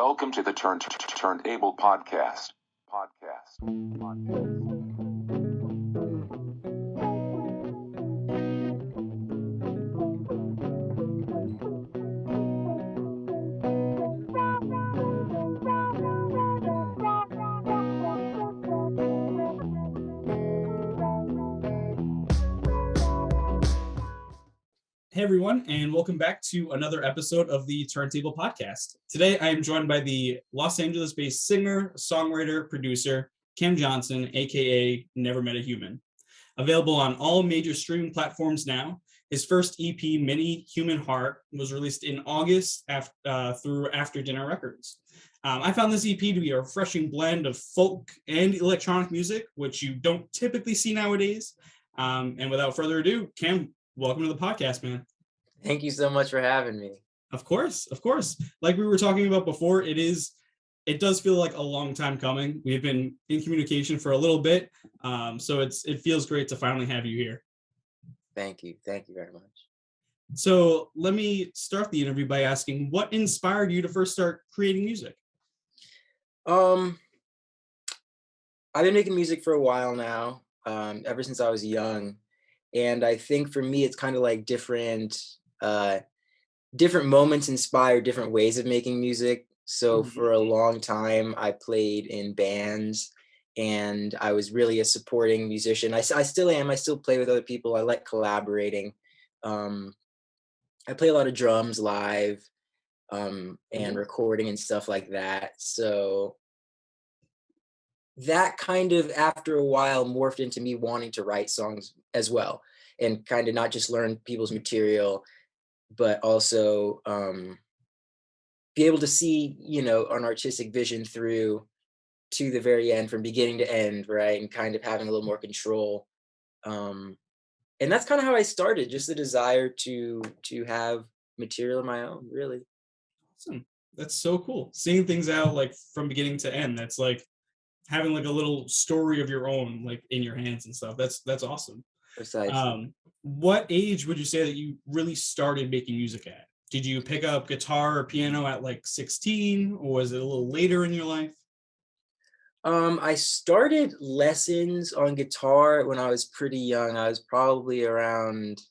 Welcome to the Turnt Abel Podcast. Hey everyone, and welcome back to another episode of the Turnt Abel Podcast. Today I am joined by the Los Angeles-based singer, songwriter, producer, Cam Johnson, aka Never Met a Human. Available on all major streaming platforms now, his first EP, Mini Human Heart, was released in August through After Dinner Records. I found this EP to be a refreshing blend of folk and electronic music, which you don't typically see nowadays. And without further ado, Cam, welcome to the podcast, man. Thank you so much for having me. Of course. Like we were talking about before, it does feel like a long time coming. We've been in communication for a little bit, so it feels great to finally have you here. Thank you very much. So let me start the interview by asking, what inspired you to first start creating music? I've been making music for a while now, ever since I was young. And I think for me, it's kind of like different moments inspire different ways of making music. So for a long time, I played in bands and I was really a supporting musician. I still am. I still play with other people. I like collaborating. I play a lot of drums live and recording and stuff like that. So that kind of, after a while, morphed into me wanting to write songs as well, and kind of not just learn people's material, but also be able to see, an artistic vision through to the very end, from beginning to end, right? And kind of having a little more control. And that's kind of how I started, just the desire to have material of my own, really. Awesome. That's so cool. Seeing things out like from beginning to end. That's like having like a little story of your own, like in your hands and stuff. That's awesome. Precisely. What age would you say that you really started making music at? Did you pick up guitar or piano at like 16, or was it a little later in your life? I started lessons on guitar when I was pretty young. I was probably around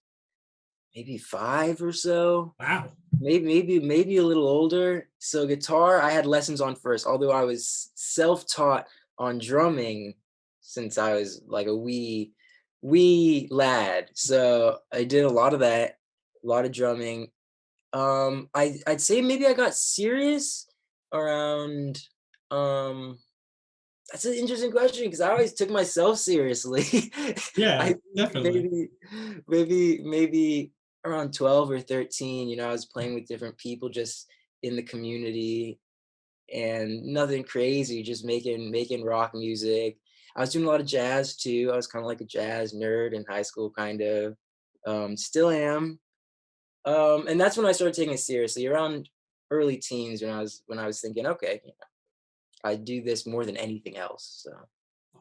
maybe 5 or so. Wow. Maybe a little older. So guitar, I had lessons on first, although I was self-taught on drumming since I was like a wee lad. So I did a lot of that, a lot of drumming. I'd say maybe I got serious around, that's an interesting question because I always took myself seriously. Yeah, definitely. Maybe around 12 or 13, I was playing with different people just in the community, and nothing crazy, just making rock music. I was doing a lot of jazz too. I was kind of like a jazz nerd in high school, kind of. Still am. And that's when I started taking it seriously, around early teens, when I was thinking, okay, I do this more than anything else. So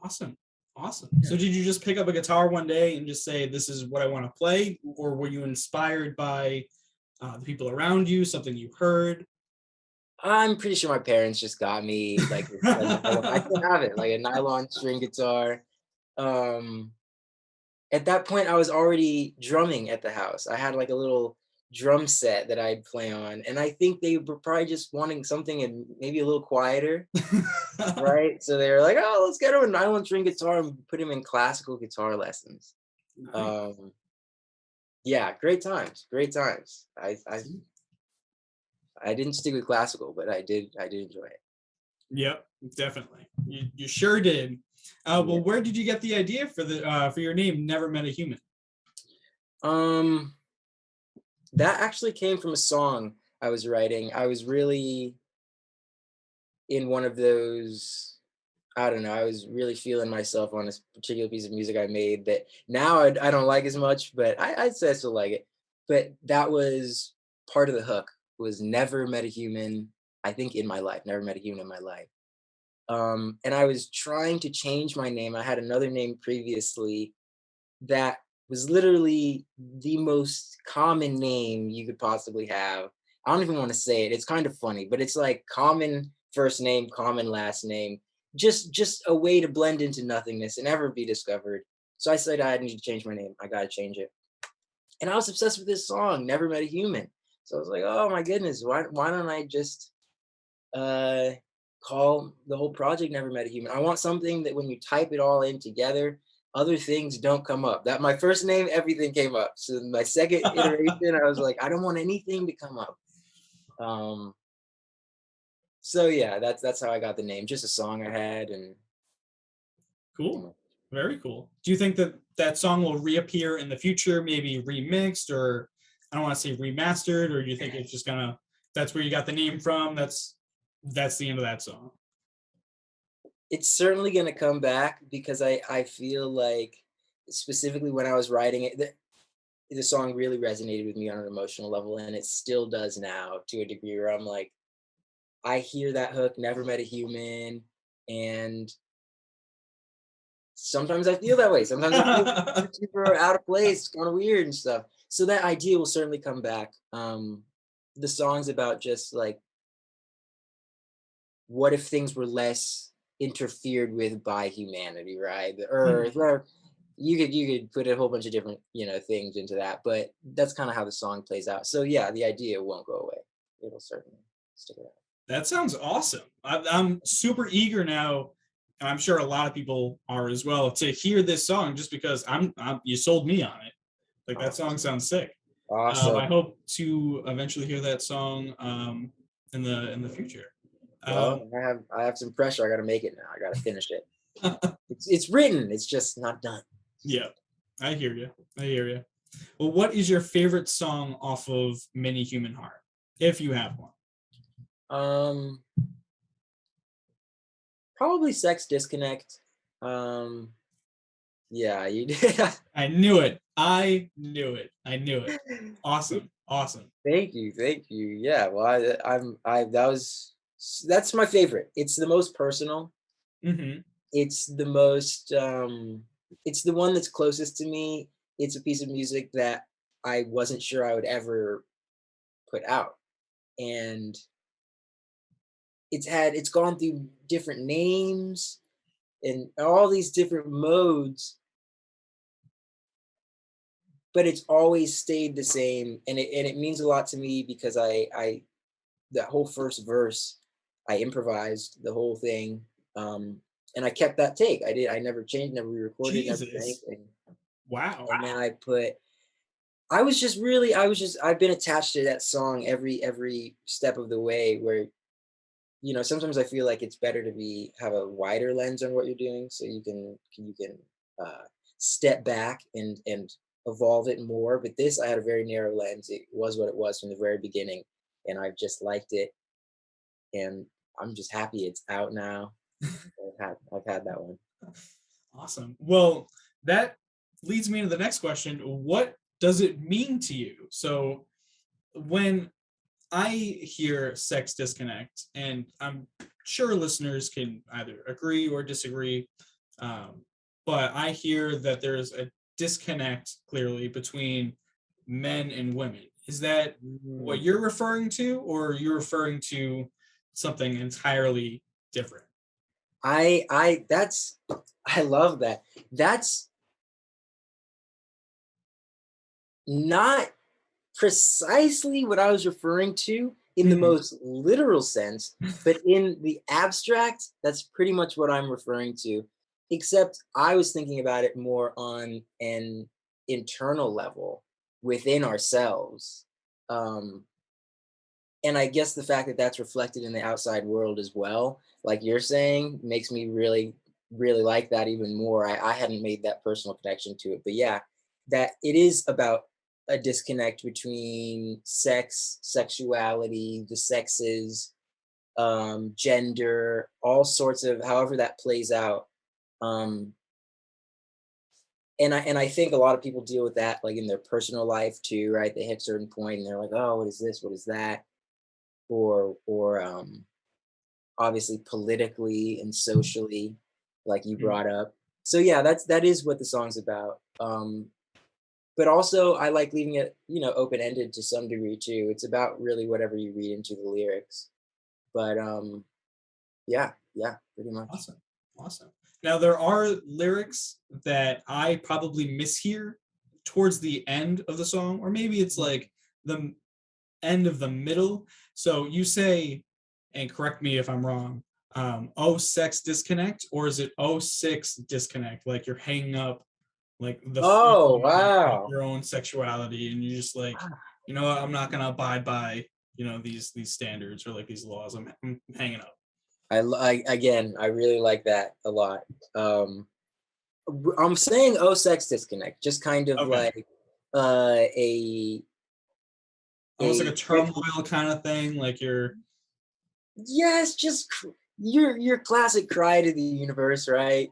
Awesome. Yeah. So did you just pick up a guitar one day and just say, this is what I want to play? Or were you inspired by the people around you, something you heard? I'm pretty sure my parents just got me like I still have it, like a nylon string guitar. At that point, I was already drumming at the house. I had like a little drum set that I'd play on, and I think they were probably just wanting something and maybe a little quieter, right? So they were like, "Oh, let's get him a nylon string guitar and put him in classical guitar lessons." Nice. Yeah, great times. I didn't stick with classical, but I did enjoy it. Yep, definitely. You sure did. Well, where did you get the idea for your name, Never Met a Human? That actually came from a song I was writing. I was really in one of those, I don't know, I was really feeling myself on this particular piece of music I made that now I don't like as much, but I'd say I still like it. But that was part of the hook, was never met a human, I think, in my life, never met a human in my life. And I was trying to change my name. I had another name previously that was literally the most common name you could possibly have. I don't even want to say it. It's kind of funny, but it's like common first name, common last name, just a way to blend into nothingness and never be discovered. So I said I need to change my name. I got to change it. And I was obsessed with this song, Never Met a Human. So I was like, oh my goodness, why don't I just call the whole project Never Met a Human? I want something that when you type it all in together, other things don't come up. That my first name, everything came up. So my second iteration, I was like, I don't want anything to come up. So yeah, that's how I got the name. Just a song I had, and Cool. Very cool. Do you think that that song will reappear in the future, maybe remixed, or I don't want to say remastered, or do you think it's just gonna, that's where you got the name from, that's the end of that song? it's certainly gonna come back because I feel like specifically when I was writing it, the song really resonated with me on an emotional level, and it still does now to a degree where I'm like, I hear that hook, Never Met a Human, and sometimes I feel that way. Sometimes I feel super out of place, kind of weird and stuff. So that idea will certainly come back. The song's about just like, what if things were less interfered with by humanity, right? The earth, or you could put a whole bunch of different things into that, but that's kind of how the song plays out. So yeah, the idea won't go away. It'll certainly stick around. That sounds awesome. I'm super eager now, and I'm sure a lot of people are as well, to hear this song just because I'm you sold me on it. Like that song sounds sick. Awesome. I hope to eventually hear that song in the future. Well, I have some pressure. I got to make it now. I got to finish it. It's written. It's just not done. Yeah, I hear you. I hear you. Well, what is your favorite song off of Many Human Heart, if you have one? Probably Sex Disconnect. Yeah, you did. I knew it. I knew it. Awesome. Thank you. Yeah, well, that's my favorite. It's the most personal. Mm-hmm. It's the most it's the one that's closest to me. It's a piece of music that I wasn't sure I would ever put out. And it's gone through different names and all these different modes, but it's always stayed the same. And it means a lot to me because I that whole first verse, I improvised the whole thing. And I kept that take. I never changed, never re-recorded, never did Jesus. anything. Wow. And then I've been attached to that song every step of the way, where sometimes I feel like it's better to have a wider lens on what you're doing, so you can step back and evolve it more. But this, I had a very narrow lens. It was what it was from the very beginning, and I've just liked it, and I'm just happy it's out now. I've had that one. Awesome. Well, that leads me to the next question. What does it mean to you? So when I hear Sex Disconnect, and I'm sure listeners can either agree or disagree, but I hear that there's a disconnect clearly between men and women. Is that what you're referring to, or you're referring to something entirely different? I love that. That's not precisely what I was referring to in the most literal sense, but in the abstract, that's pretty much what I'm referring to. Except I was thinking about it more on an internal level within ourselves. And I guess the fact that that's reflected in the outside world as well, like you're saying, makes me really, really like that even more. I hadn't made that personal connection to it, but yeah, that it is about a disconnect between sex, sexuality, the sexes, gender, all sorts of however that plays out. Um, and I think a lot of people deal with that like in their personal life too, right? They hit a certain point and they're like, oh, what is this? What is that? Or obviously politically and socially, like you brought up. So yeah, that is what the song's about. but also I like leaving it, open-ended to some degree too. It's about really whatever you read into the lyrics. But yeah, pretty much. Awesome. Now there are lyrics that I probably mishear towards the end of the song, or maybe it's like the end of the middle. So you say, and correct me if I'm wrong, oh sex disconnect, or is it oh six disconnect? Like you're hanging up like the Oh, feeling of wow. your own sexuality, and you're just like, you know what, I'm not gonna abide by, these standards or like these laws. I'm hanging up. Again, I really like that a lot. I'm saying oh sex disconnect, just kind of Okay. like a Almost like a turmoil kind of thing, like you're yes, just your classic cry to the universe, right?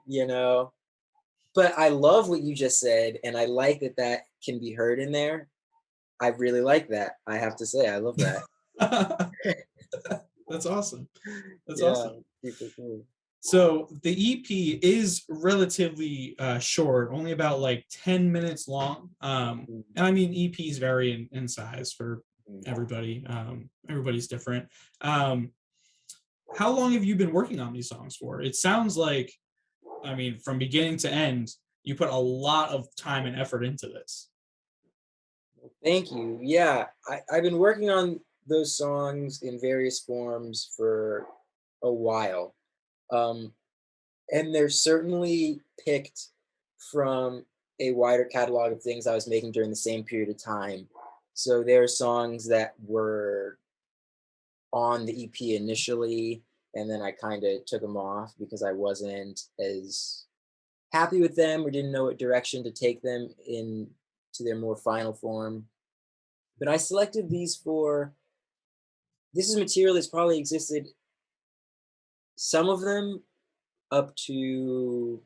But I love what you just said, and I like that can be heard in there. I really like that. I have to say, I love that. That's awesome. That's Yeah, awesome. super cool. So the EP is relatively short, only about like 10 minutes long. And I mean, EPs vary in size for everybody. Everybody's different. How long have you been working on these songs for? It sounds like, I mean, from beginning to end, you put a lot of time and effort into this. Thank you. Yeah, I've been working on those songs in various forms for a while. And they're certainly picked from a wider catalog of things I was making during the same period of time. So there are songs that were on the EP initially, and then I kind of took them off because I wasn't as happy with them or didn't know what direction to take them in to their more final form. But I selected these for this is material that's probably existed, some of them up to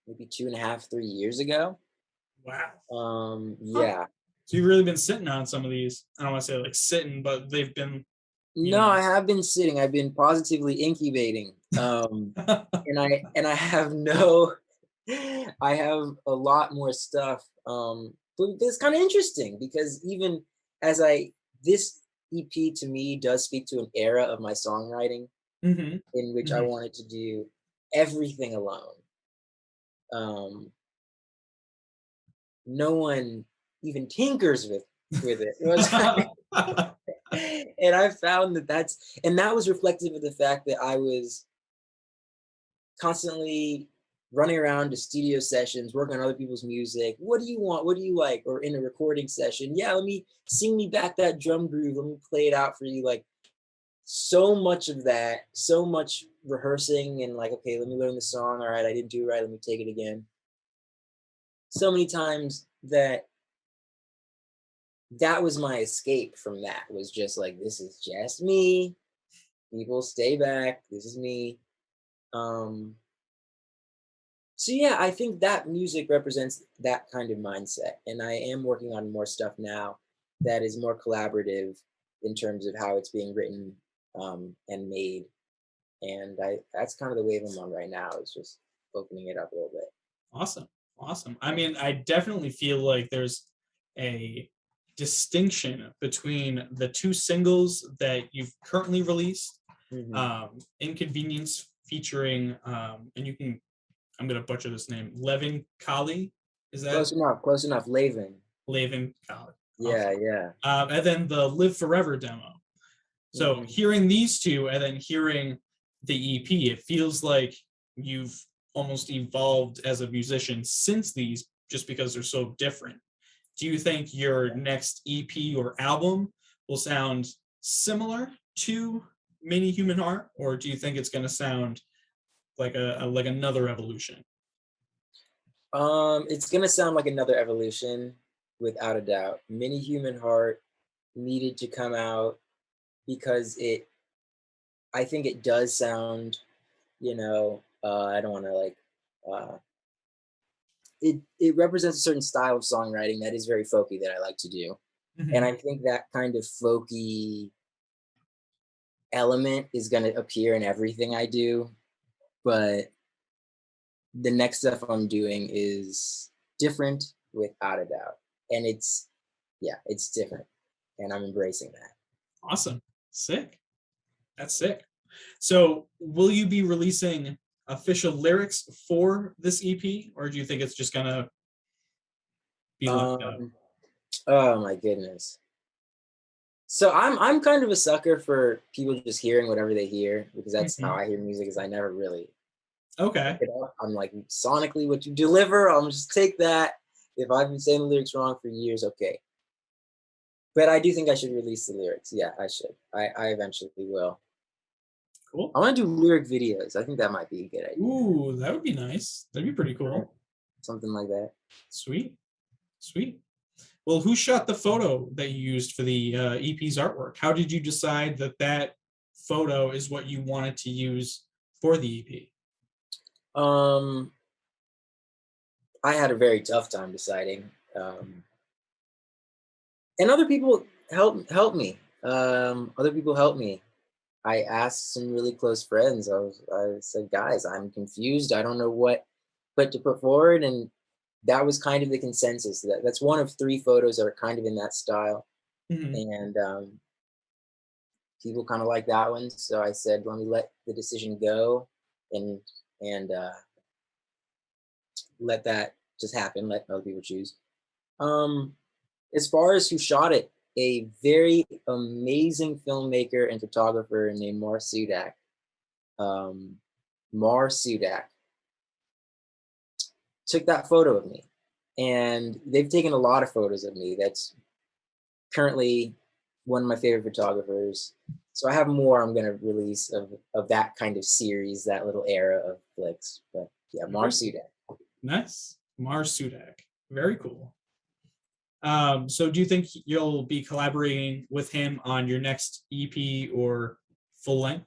maybe 2.5, 3 years ago. Wow. Yeah. So you've really been sitting on some of these. I don't want to say like sitting, but they've been. No, I have been sitting. I've been positively incubating. And I have I have a lot more stuff. But it's kind of interesting because even as this EP to me does speak to an era of my songwriting in which I wanted to do everything alone. No one even tinkers with it. And I found that was reflective of the fact that I was constantly running around to studio sessions, working on other people's music. What do you want? What do you like? Or in a recording session, yeah, let me sing me back that drum groove. Let me play it out for you. Like so much of that, so much rehearsing and like, okay, let me learn the song. All right, I didn't do it right. Let me take it again. So many times that was my escape from that, was just like, this is just me. People stay back. This is me. So yeah, I think that music represents that kind of mindset. And I am working on more stuff now that is more collaborative in terms of how it's being written and made. And that's kind of the wave I'm on right now, is just opening it up a little bit. Awesome. I mean, I definitely feel like there's a distinction between the two singles that you've currently released. Inconvenience featuring and I'm gonna butcher this name, Levin Kali. Is that close enough? Levin Kali. Yeah. Awesome. Yeah. And then the Live Forever demo. So hearing these two and then hearing the EP, it feels like you've almost evolved as a musician since these, just because they're so different. Do you think your next EP or album will sound similar to Mini Human Heart, or do you think it's going to sound like like another evolution? It's gonna sound like another evolution, without a doubt. Mini Human Heart needed to come out because I think it does sound, I don't want to like, it represents a certain style of songwriting that is very folky that I like to do. And I think that kind of folky element is going to appear in everything I do. But the next stuff I'm doing is different, without a doubt. and it's different, and I'm embracing that. Awesome. Sick. That's sick. So will you be releasing official lyrics for this EP, or do you think it's just gonna be left out? Oh my goodness. So I'm kind of a sucker for people just hearing whatever they hear, because that's how I hear music. Is I never really Okay. pick it up. I'm like, sonically, what you deliver, I'll just take that. If I've been saying the lyrics wrong for years, okay. But I do think I should release the lyrics. Yeah, I should. I eventually will. Cool. I want to do lyric videos. I think that might be a good idea. Ooh, that would be nice. That'd be pretty cool. Something like that. Sweet. Well, who shot the photo that you used for the EP's artwork? How did you decide that photo is what you wanted to use for the EP? I had a very tough time deciding, and other people helped me. Other people helped me. I asked some really close friends. I said, guys, I'm confused. I don't know what to put forward, and that was kind of the consensus. That's one of 3 photos that are kind of in that style, and people kind of like that one. So I said, let me let the decision go, and let that just happen. Let other people choose. As far as who shot it, a very amazing filmmaker and photographer named Mar Sudak. Mar Sudak took that photo of me, and they've taken a lot of photos of me. That's currently one of my favorite photographers. So I have more I'm gonna release of that kind of series, that little era of flicks. But yeah, Mar Sudak. Nice. Mar Sudak. Very cool. So do you think you'll be collaborating with him on your next EP or full length?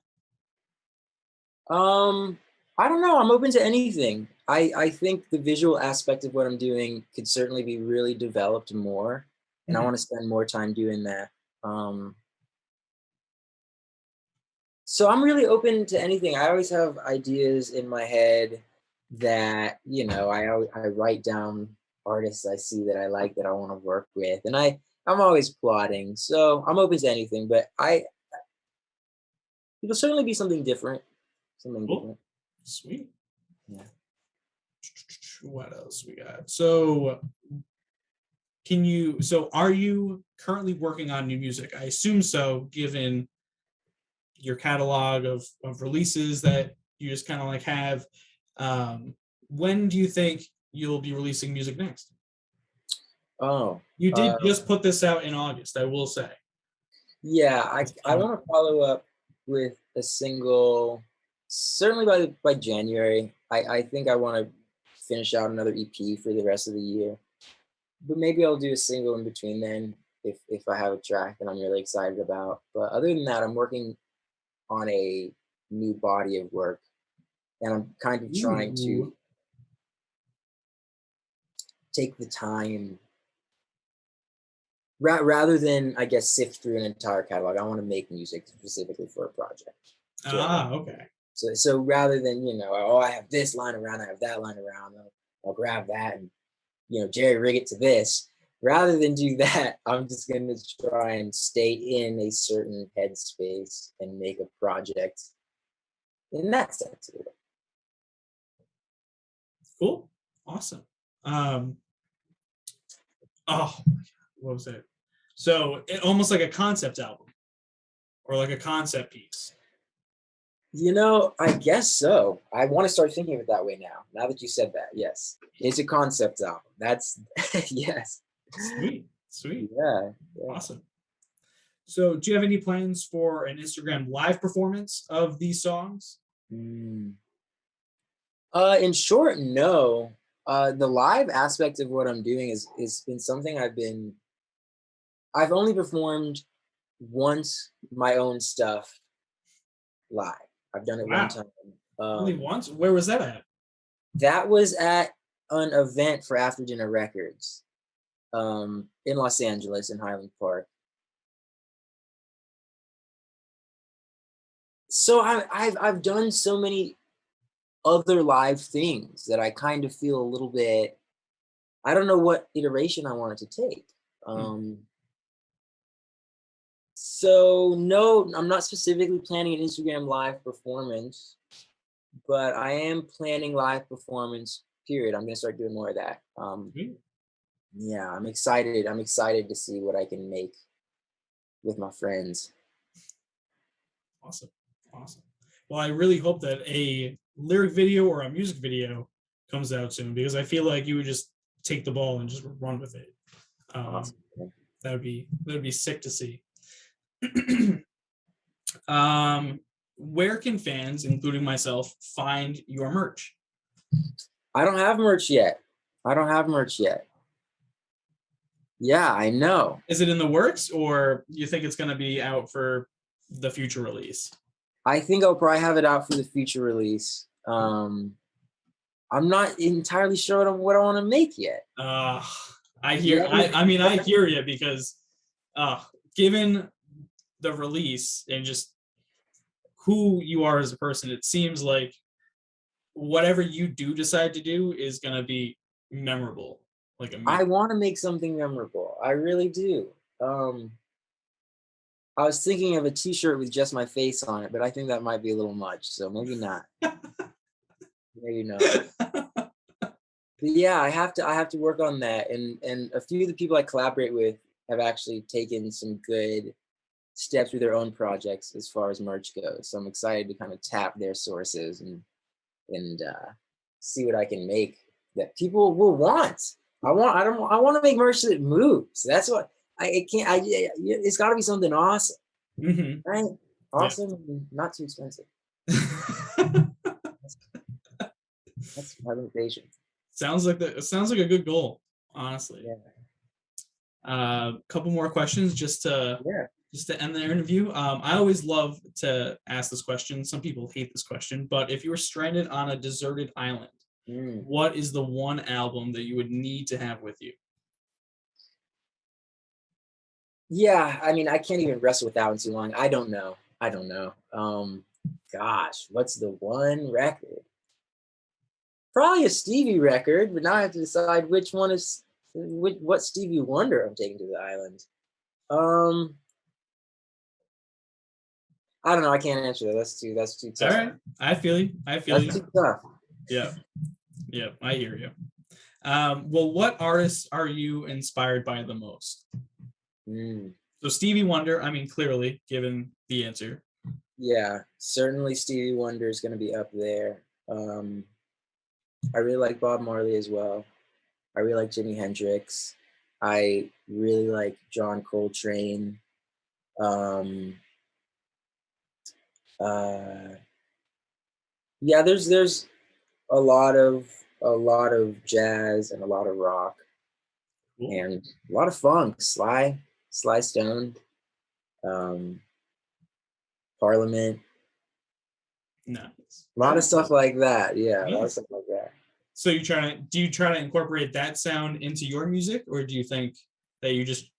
I don't know. I'm open to anything. I think the visual aspect of what I'm doing could certainly be really developed more, and I want to spend more time doing that. So I'm really open to anything. I always have ideas in my head that, I write down artists I see that I like, that I want to work with, and I'm always plotting. So I'm open to anything, but it'll certainly be something different. Something different. Sweet. Yeah. What else we got? So are you currently working on new music? I assume so, given your catalog of releases that you just kind of like have. When do you think you'll be releasing music next? Oh, you did just put this out in August, I will say. Yeah, I want to follow up with a single, certainly by January. I think I want to finish out another EP for the rest of the year, but maybe I'll do a single in between then if I have a track that I'm really excited about. But other than that, I'm working on a new body of work, and I'm kind of trying to take the time rather than, I guess, sift through an entire catalog. I want to make music specifically for a project. Okay. So rather than, I have this line around, I have that line around, I'll grab that and, jerry rig it to this. Rather than do that, I'm just going to try and stay in a certain headspace and make a project in that sense. Cool. Awesome. What was it? So almost like a concept album or like a concept piece. I guess so. I want to start thinking of it that way now. Now that you said that, yes. It's a concept album. That's, yes. Sweet. Yeah. Awesome. So do you have any plans for an Instagram live performance of these songs? In short, no. The live aspect of what I'm doing is been something I've only performed once my own stuff live. I've done it one time. Only once? Where was that at? That was at an event for After Dinner Records in Los Angeles in Highland Park. So I've done so many other live things that I kind of feel a little bit I don't know what iteration I want it to take. So no, I'm not specifically planning an Instagram live performance, but I am planning live performance, period. I'm gonna start doing more of that. Yeah, I'm excited. I'm excited to see what I can make with my friends. Awesome. Well, I really hope that a lyric video or a music video comes out soon, because I feel like you would just take the ball and just run with it. Awesome. That would be sick to see. Where can fans, including myself, find your merch? I don't have merch yet. Yeah, I know. Is it in the works, or you think it's going to be out for the future release? I think I'll probably have it out for the future release. I'm not entirely sure what I want to make yet. I hear you, because given the release and just who you are as a person, it seems like whatever you do decide to do is going to be memorable. I want to make something memorable. I really do. I was thinking of a t-shirt with just my face on it, but I think that might be a little much. So maybe not. Maybe not. But yeah, I have to work on that. And a few of the people I collaborate with have actually taken some good steps with their own projects as far as merch goes. So I'm excited to kind of tap their sources and see what I can make that people will want. I want to make merch that moves. That's what it's got to be something awesome, right? Awesome, and not too expensive. That's my limitation. Sounds like a good goal, honestly. Yeah. Couple more questions just to end the interview. I always love to ask this question. Some people hate this question, but if you were stranded on a deserted island, what is the one album that you would need to have with you? Yeah, I mean, I can't even wrestle with that one too long. I don't know. Gosh, what's the one record? Probably a Stevie record, but now I have to decide which one is what Stevie Wonder I'm taking to the island. I don't know. I can't answer that. That's too tough. All right, I feel you. That's too tough. Yeah, I hear you. Well, what artists are you inspired by the most? So Stevie Wonder, I mean, clearly, given the answer. Yeah, certainly Stevie Wonder is going to be up there. I really like Bob Marley as well. I really like Jimi Hendrix. I really like John Coltrane. Yeah, there's a lot of jazz and a lot of rock. Cool. And a lot of funk. Sly Stone, Parliament. Nice. A lot of stuff like that. Yeah, nice. A lot of stuff like that. So do you try to incorporate that sound into your music, or do you think that you just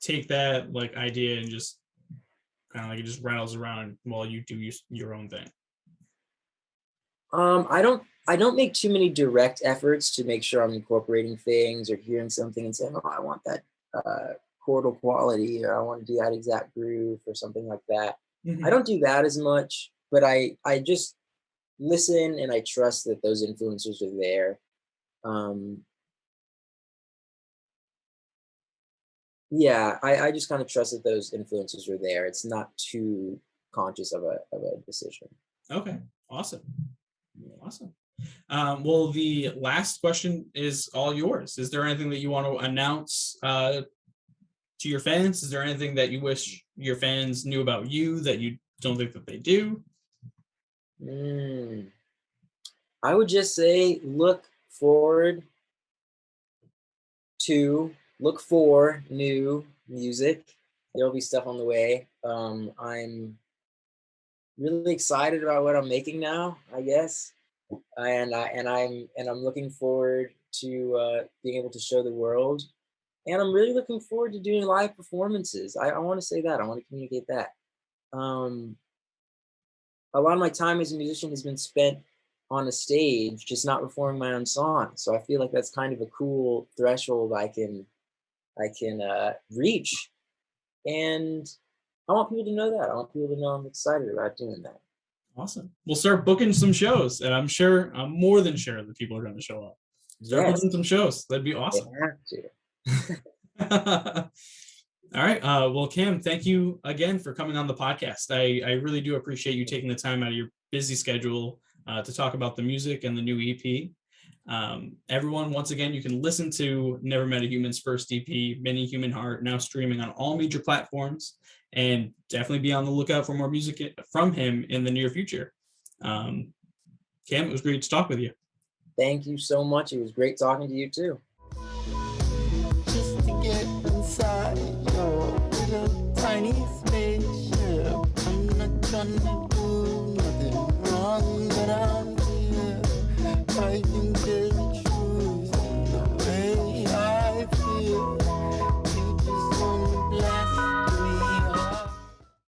take that idea and just kind of it just rattles around while you do your own thing? I don't make too many direct efforts to make sure I'm incorporating things or hearing something and saying, oh, I want that chordal quality, or I want to do that exact groove or something like that. I don't do that as much, but I just listen and I trust that those influences are there. Yeah, I just kind of trust that those influences are there. It's not too conscious of a decision. Okay, awesome. Well, the last question is all yours. Is there anything that you want to announce to your fans? Is there anything that you wish your fans knew about you that you don't think that they do? I would just say look for new music. There'll be stuff on the way. I'm really excited about what I'm making now, I guess. And I'm looking forward to being able to show the world. And I'm really looking forward to doing live performances. I want to say that. I want to communicate that. A lot of my time as a musician has been spent on a stage, just not performing my own song. So I feel like that's kind of a cool threshold I can reach. And I want people to know that. I want people to know I'm excited about doing that. Awesome. We'll start booking some shows, and I'm more than sure that people are going to show up. Start booking some shows. That'd be awesome. They have to. All right. Well, Cam, thank you again for coming on the podcast. I really do appreciate you taking the time out of your busy schedule to talk about the music and the new EP. Everyone, once again, you can listen to Never Met a Human's first EP, Many Human Heart, now streaming on all major platforms, and definitely be on the lookout for more music from him in the near future. Cam, it was great to talk with you. Thank you so much. It was great talking to you too. Just to get inside your little tiny spaceship, I'm not gonna